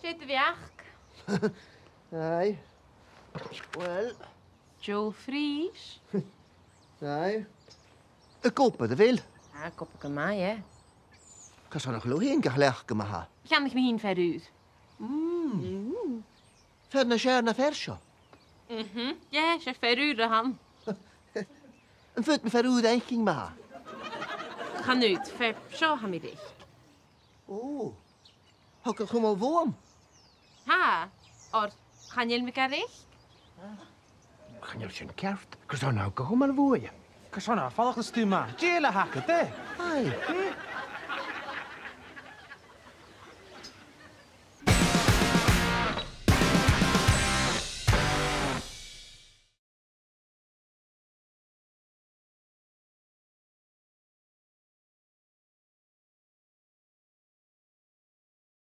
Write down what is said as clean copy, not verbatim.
Zitten we acht? Nee. Wel. Joel Fries. Nee. Ik koop de wil. Ja, koppeke mij, hè. Ik zou nog wel heen gelegd maken. Ga ik me heen verder. Verder naar Sjerna Versje. Ja, ze verder dan. En voet me verder denk ik maar. Ga nu, ver zo gaan we dicht. Oh. Had ik gewoon warm. Ha, or gaan jullie elkaar recht? Gaan jullie zijn kerft? Ik zou nou gewoon maar wooien. Ik zou nou volgens die maar. Jelle hakken, hè? Hey.